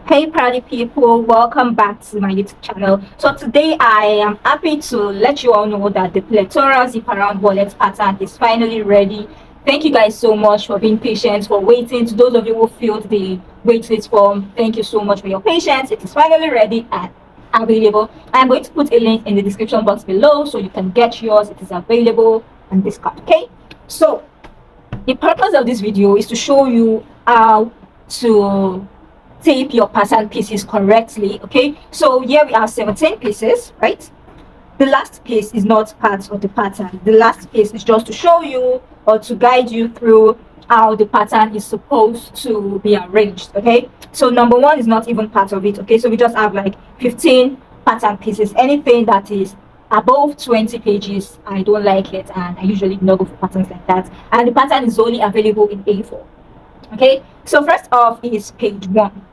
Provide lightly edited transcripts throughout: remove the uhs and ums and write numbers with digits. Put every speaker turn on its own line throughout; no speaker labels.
Hey party people, welcome back to my YouTube channel. So today I am happy to let you all know that the PLETHORA zip around wallet pattern is finally ready. Thank you guys so much for being patient, for waiting. To those of you who filled the waitlist form, thank you so much for your patience. It is finally ready and available. I am going to put a link in the description box below so you can get yours. It is available on this card. Okay, so the purpose of this video is to show you how to tape your pattern pieces correctly. Okay, so here we have 17 pieces, right? The last piece is not part of the pattern. The last piece is just to show you or to guide you through how the pattern is supposed to be arranged. Okay, so number one is not even part of it. Okay, so we just have like 15 pattern pieces. Anything that is above 20 pages, I don't like it, and I usually not go for patterns like that. And the pattern is only available in A4. Okay, so first off is page 1.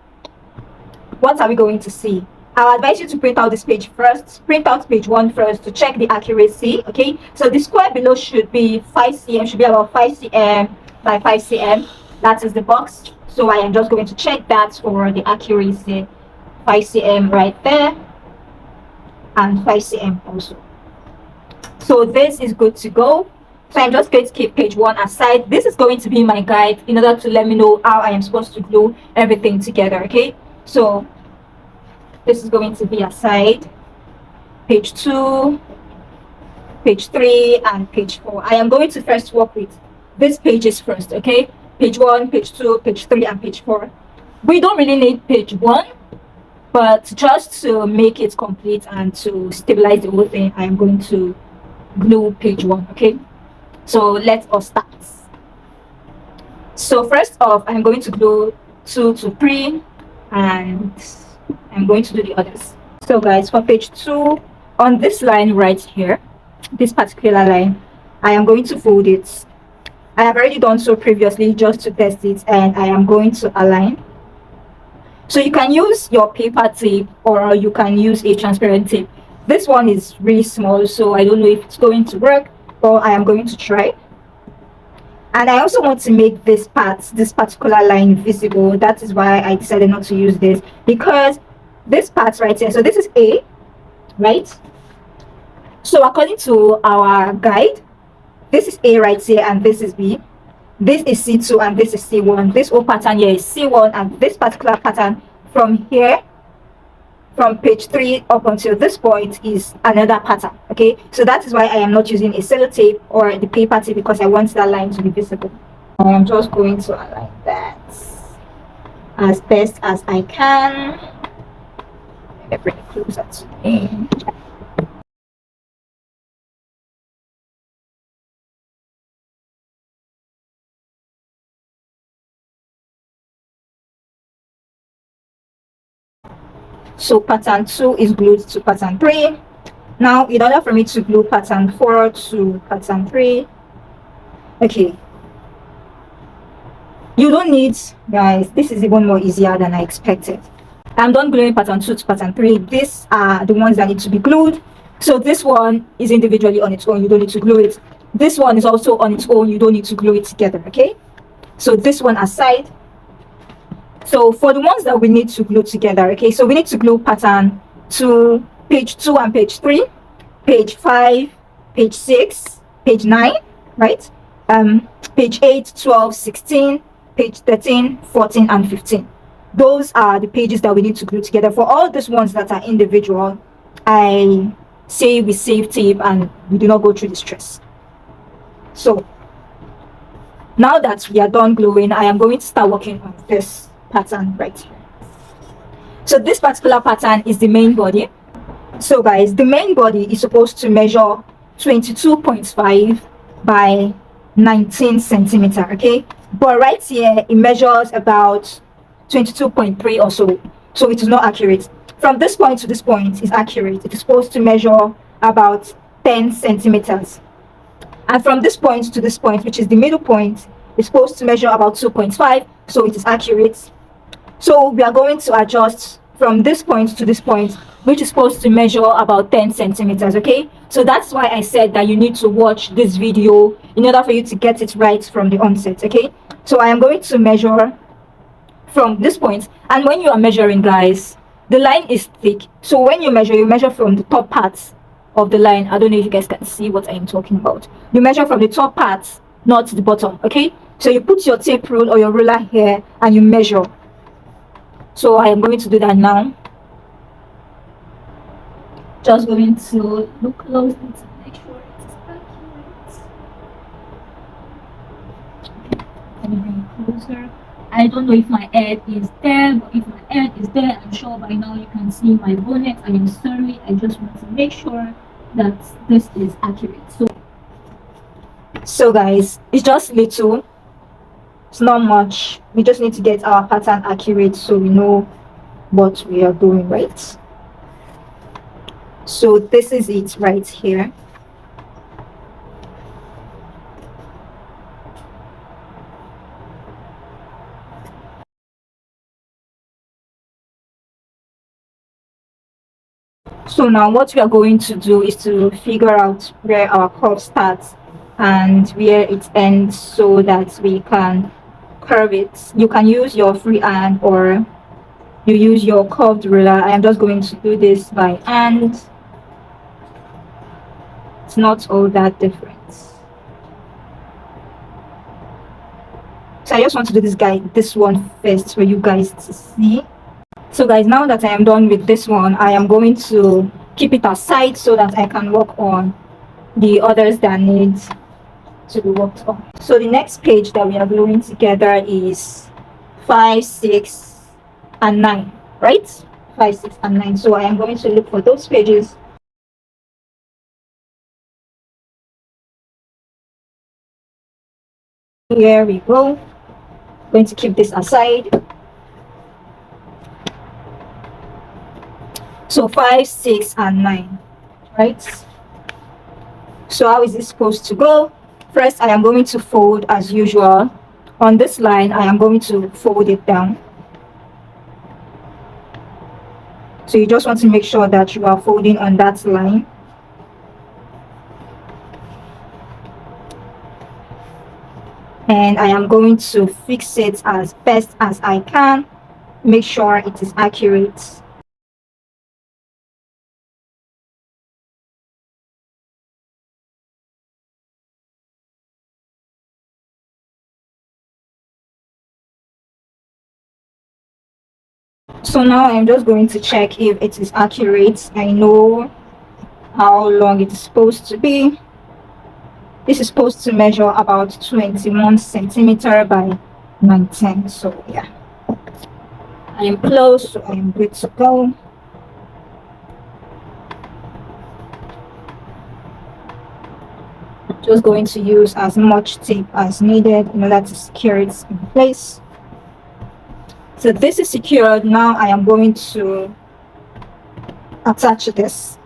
What are we going to see? I'll advise you to print out this page first. Print out page 1 first to check the accuracy. Okay, so the square below should be 5 cm, should be about 5 cm by 5 cm. That is the box. So I am just going to check that for the accuracy. 5 cm right there, and 5 cm also. So this is good to go. So I'm just going to keep page 1 aside. This is going to be my guide in order to let me know how I am supposed to glue everything together. Okay, so this is going to be aside. Page 2, page 3, and page 4. I am going to first work with these pages first. Okay, page 1, page 2, page 3, and page 4. We don't really need page 1, but just to make it complete and to stabilize the whole thing, I am going to glue page 1. Okay, so let us start. So first off, I'm going to glue 2 to 3, and I'm going to do the others. So guys, for page 2, on this line right here, this particular line, I am going to fold it. I have already done so previously just to test it, and I am going to align. So you can use your paper tape or you can use a transparent tape. This one is really small, so I don't know if it's going to work, but I am going to try. And I also want to make this part, this particular line, visible. That is why I decided not to use this, because this part right here, so this is A, right? So according to our guide, this is A right here, and this is B. This is C2, and this is C1. This whole pattern here is C1, and this particular pattern from here, from page 3 up until this point, is another pattern. Okay, so that is why I am not using a sellotape or the paper tape, because I want that line to be visible. I am just going to align that as best as I can. Let me bring it closer to me. So pattern 2 is glued to pattern 3. Now, in order for me to glue pattern 4 to pattern 3, okay, you don't need, guys, this is even more easier than I expected. I'm done gluing pattern 2 to pattern 3. These are the ones that need to be glued. So this one is individually on its own, you don't need to glue it. This one is also on its own, you don't need to glue it together. Okay, so this one aside. So for the ones that we need to glue together, okay, so we need to glue pattern to page 2 and page 3, page 5, page 6, page 9, right? Page 8, 12, 16, page 13, 14, and 15. Those are the pages that we need to glue together. For all these ones that are individual, I say we save tape and we do not go through the stress. So now that we are done gluing, I am going to start working on this pattern right here. So this particular pattern is the main body. So guys, the main body is supposed to measure 22.5 by 19 centimeter. Okay, but right here it measures about 22.3 or so, so it is not accurate. From this point to this point is accurate. It is supposed to measure about 10 centimeters, and from this point to this point, which is the middle point, is supposed to measure about 2.5, so it is accurate. So we are going to adjust from this point to this point, which is supposed to measure about 10 centimeters. Okay, so that's why I said that you need to watch this video in order for you to get it right from the onset. Okay, so I am going to measure from this point. And when you are measuring, guys, the line is thick, so when you measure from the top parts of the line. I don't know if you guys can see what I'm talking about. You measure from the top parts, not the bottom. Okay, so you put your tape rule or your ruler here and you measure. So I am going to do that now. Just going to look closely to make sure it is accurate. Let me bring it closer. I don't know if my head is there, but if my head is there, I'm sure by now you can see my bonnet. I am sorry, I just want to make sure that this is accurate. So guys, it's just little, it's not much. We just need to get our pattern accurate so we know what we are doing, right? So this is it right here. So now what we are going to do is to figure out where our curve starts and where it ends so that we can curve it. You can use your free hand or you use your curved ruler. I am just going to do this by hand. It's not all that different. So I just want to do this one first for you guys to see. So guys, now that I am done with this one, I am going to keep it aside so that I can work on the others that need to be worked on. So the next page that we are gluing together is 5, 6, and 9, right? 5, 6, and 9. So I am going to look for those pages. Here we go. Going to keep this aside. So 5, 6, and 9, right? So how is it supposed to go? First, I am going to fold as usual. On this line, I am going to fold it down. So you just want to make sure that you are folding on that line. And I am going to fix it as best as I can. Make sure it is accurate. So now I'm just going to check if it is accurate. I know how long it is supposed to be. This is supposed to measure about 21 centimeter by 19. So yeah, I am close, so I am good to go. Just going to use as much tape as needed in order to secure it in place. So this is secured. Now I am going to attach this.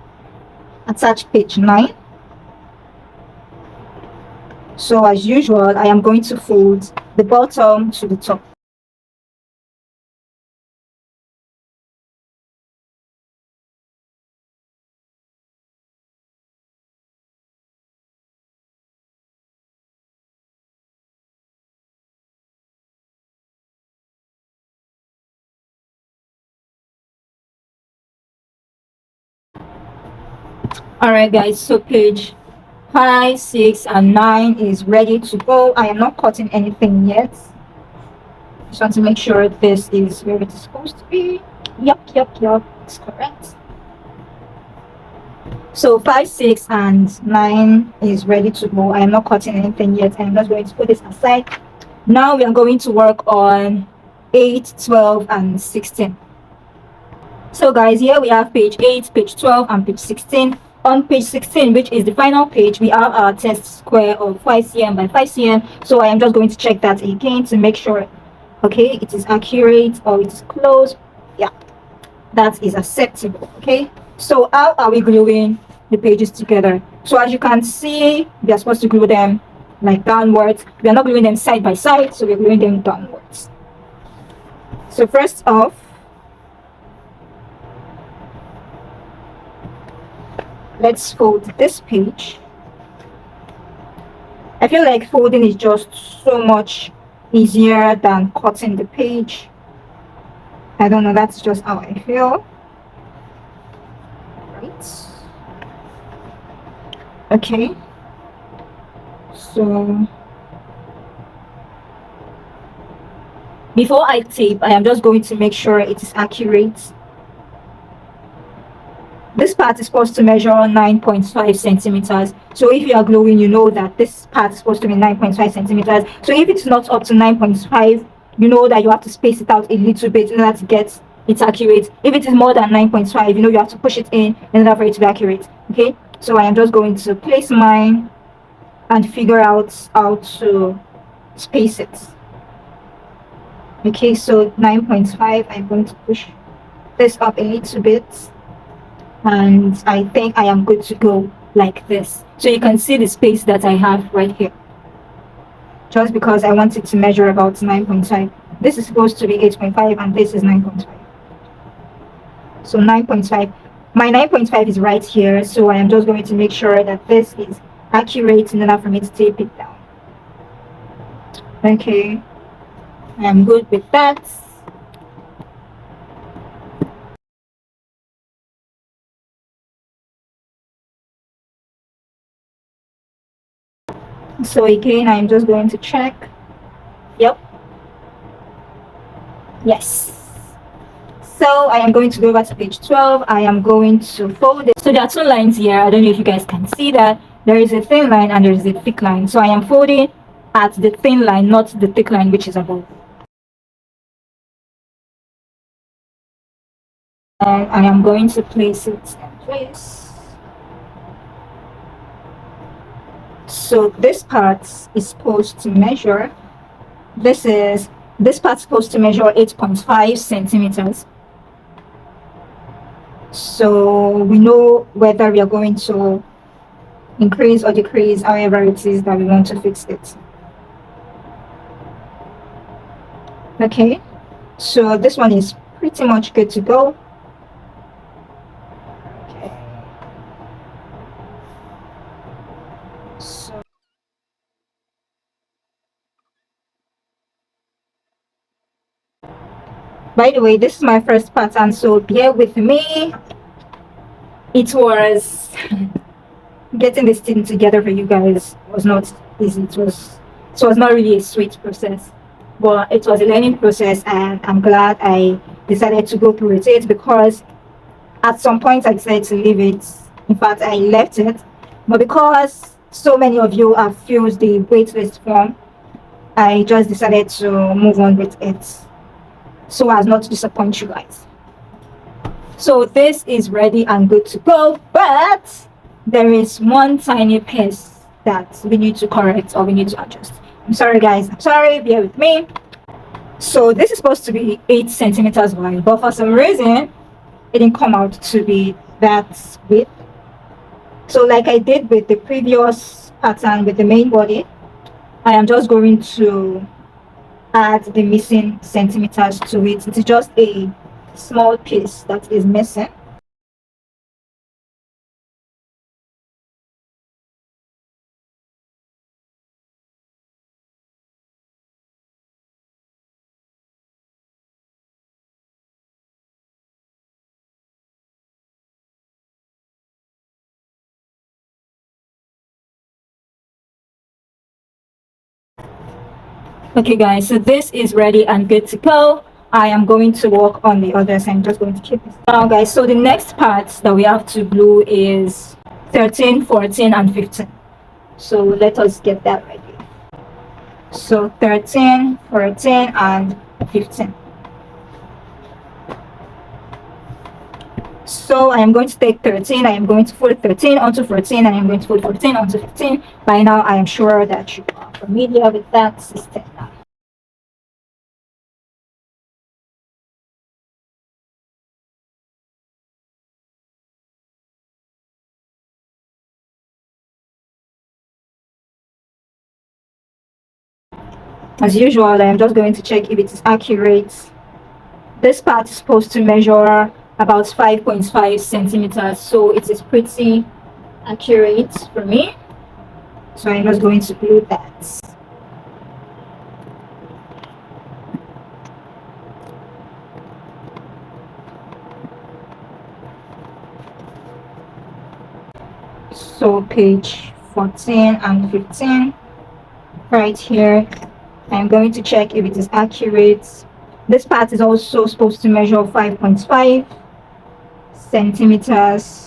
Attach page 9. So as usual, I am going to fold the bottom to the top. Alright guys, so page 5, 6, and 9 is ready to go. I am not cutting anything yet. Just want to make sure this is where it is supposed to be. Yup, it's correct. So 5, 6, and 9 is ready to go. I am not cutting anything yet. I am just going to put this aside. Now we are going to work on 8, 12, and 16. So guys, here we have page 8, page 12, and page 16. On page 16, which is the final page, we have our test square of 5 cm by 5 cm. So I am just going to check that again to make sure, okay, it is accurate or it is close. Yeah, that is acceptable. Okay, so how are we gluing the pages together? So as you can see, we are supposed to glue them like downwards. We are not gluing them side by side, so we are gluing them downwards. So first off, let's fold this page. I feel like folding is just so much easier than cutting the page. I don't know, that's just how I feel. Right. Okay. So before I tape, I am just going to make sure it is accurate. This part is supposed to measure 9.5 centimeters. So if you are gluing, you know that this part is supposed to be 9.5 centimeters. So if it's not up to 9.5, you know that you have to space it out a little bit in order to get it accurate. If it is more than 9.5, you know you have to push it in order for it to be accurate. Okay, so I am just going to place mine and figure out how to space it. Okay, so 9.5, I'm going to push this up a little bit, and I think I am good to go like this. So you can see the space that I have right here, just because I wanted to measure about 9.5. This is supposed to be 8.5 and this is 9.5. So 9.5, my 9.5 is right here, so I am just going to make sure that this is accurate in order for me to tape it down. Okay, I am good with that. So again, I'm just going to check. Yep. Yes. So I am going to go over to page 12. I am going to fold it. So there are two lines here. I don't know if you guys can see that. There is a thin line and there is a thick line. So I am folding at the thin line, not the thick line, which is above. And I am going to place it in place. So this part is supposed to measure, this part is supposed to measure 8.5 centimeters. So we know whether we are going to increase or decrease, however it is that we want to fix it. Okay, so this one is pretty much good to go. Okay. So by the way, this is my first pattern, so bear with me. It was getting this thing together for you guys was not easy. It was not really a sweet process, but it was a learning process, and I'm glad I decided to go through it because at some point I decided to leave it. In fact, I left it, but because so many of you have filled the waitlist form, I just decided to move on with it so as not to disappoint you guys. So this is ready and good to go, but there is one tiny piece that we need to correct or we need to adjust. I'm sorry guys, I'm sorry, bear with me. So this is supposed to be 8 centimeters wide, but for some reason it didn't come out to be that width. So like I did with the previous pattern with the main body, I am just going to add the missing centimeters to it. It's just a small piece that is missing. Okay guys, so this is ready and good to go. I am going to work on the others. I'm just going to keep this now guys. So the next part that we have to glue is 13, 14 and 15. So let us get that ready. So 13, 14 and 15. So I am going to take 13, I am going to fold 13 onto 14, and I am going to fold 14 onto 15. By now I am sure that you are familiar with that system now. As usual, I am just going to check if it is accurate. This part is supposed to measure about 5.5 centimeters, so it is pretty accurate for me. So I'm just going to glue that. So page 14 and 15 right here. I'm going to check if it is accurate. This part is also supposed to measure 5.5 centimeters.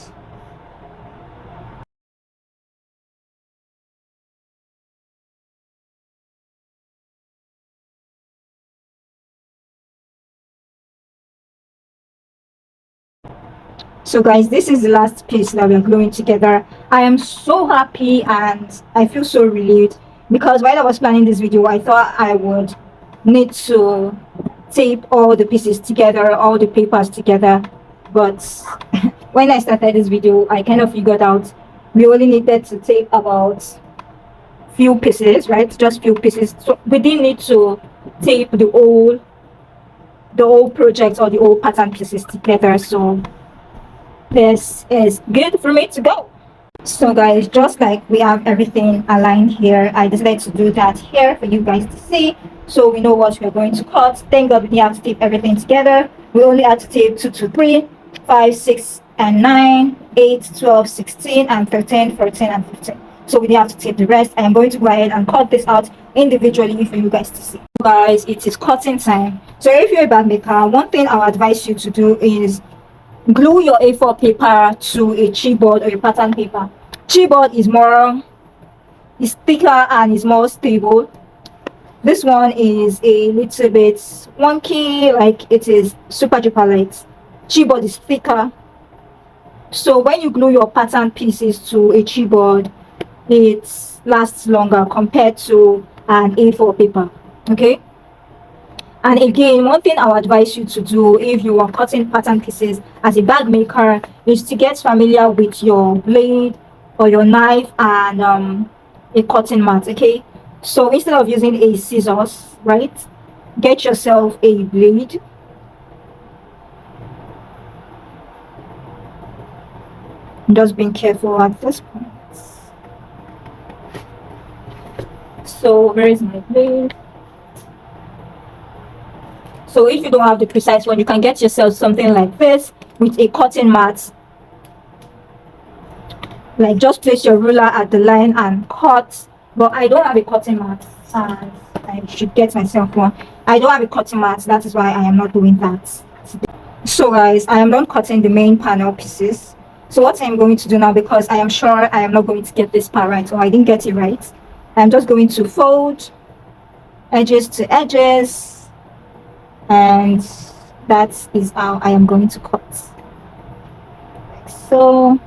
So guys, this is the last piece that we're gluing together. I am so happy and I feel so relieved because while I was planning this video, I thought I would need to tape all the pieces together, all the papers together. But when I started this video, I kind of figured out we only needed to tape about few pieces, right? Just few pieces. So we didn't need to tape the whole project or the whole pattern pieces together. So this is good for me to go. So guys, just like we have everything aligned here, I decided to do that here for you guys to see, so we know what we're going to cut. Thank God we didn't have to tape everything together. We only had to tape 2 to 3, 5, 6 and 9, 8, 12, 16 and 13, 14 and 15. So we didn't have to tape the rest. I am going to go ahead and cut this out individually for you guys to see. Guys, it is cutting time. So if you're a bag maker, one thing I'll advise you to do is glue your A4 paper to a chipboard or a pattern paper. Chipboard is thicker and is more stable. This one is a little bit wonky, like it is super duper light. Chipboard is thicker, so when you glue your pattern pieces to a chipboard, it lasts longer compared to an A4 paper. Okay. And again, one thing I would advise you to do if you are cutting pattern pieces as a bag maker is to get familiar with your blade or your knife and a cutting mat. Okay, so instead of using a scissors, right, get yourself a blade. Just being careful at this point. So where is my blade? So if you don't have the precise one, you can get yourself something like this with a cutting mat. Like just place your ruler at the line and cut. But I don't have a cutting mat and I should get myself one. I don't have a cutting mat, that is why I am not doing that today. So guys, I am done cutting the main panel pieces. So what I'm going to do now, because I am sure I am not going to get this part right, or I didn't get it right, I'm just going to fold edges to edges. And that is how I am going to cut, like so.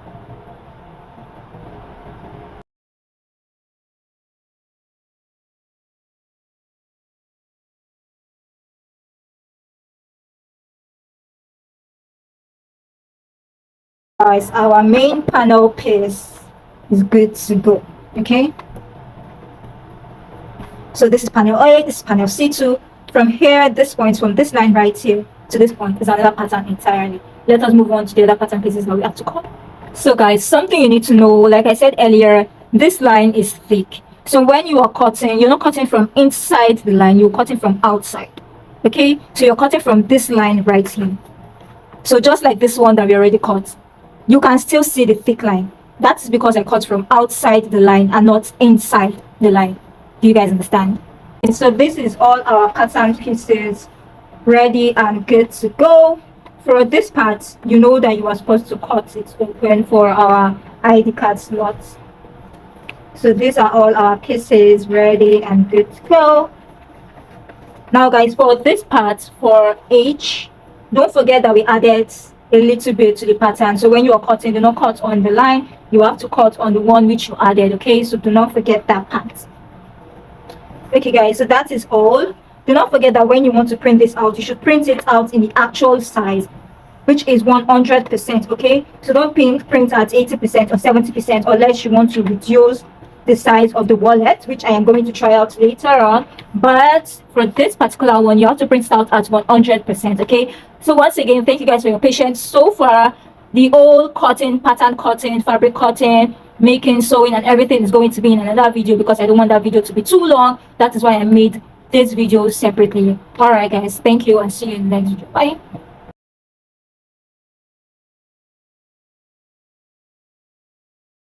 Guys, our main panel piece is good to go. Okay, so this is panel A, this is panel C2. From here, this point, from this line right here to this point is another pattern entirely. Let us move on to the other pattern pieces that we have to cut. So guys, something you need to know, like I said earlier, this line is thick. So when you are cutting, you're not cutting from inside the line, you're cutting from outside. Okay, so you're cutting from this line right here. So just like this one that we already cut, you can still see the thick line. That's because I cut from outside the line and not inside the line. Do you guys understand? And so this is all our pattern pieces ready and good to go. For this part, you know that you are supposed to cut it open for our ID card slots. So these are all our pieces ready and good to go. Now guys, for this part, for H, don't forget that we added a little bit to the pattern. So when you are cutting, do not cut on the line, you have to cut on the one which you added. Okay, so do not forget that part. Okay guys, so that is all. Do not forget that when you want to print this out, you should print it out in the actual size, which is 100%. Okay, so don't print at 80% or 70% unless you want to reduce the size of the wallet, which I am going to try out later on. But for this particular one, you have to print it out at 100%. Okay, so once again, thank you guys for your patience so far. The whole cutting, pattern cutting, fabric cutting, making, sewing and everything is going to be in another video because I don't want that video to be too long. That is why I made this video separately. All right guys, thank you and see you in the next video. Bye.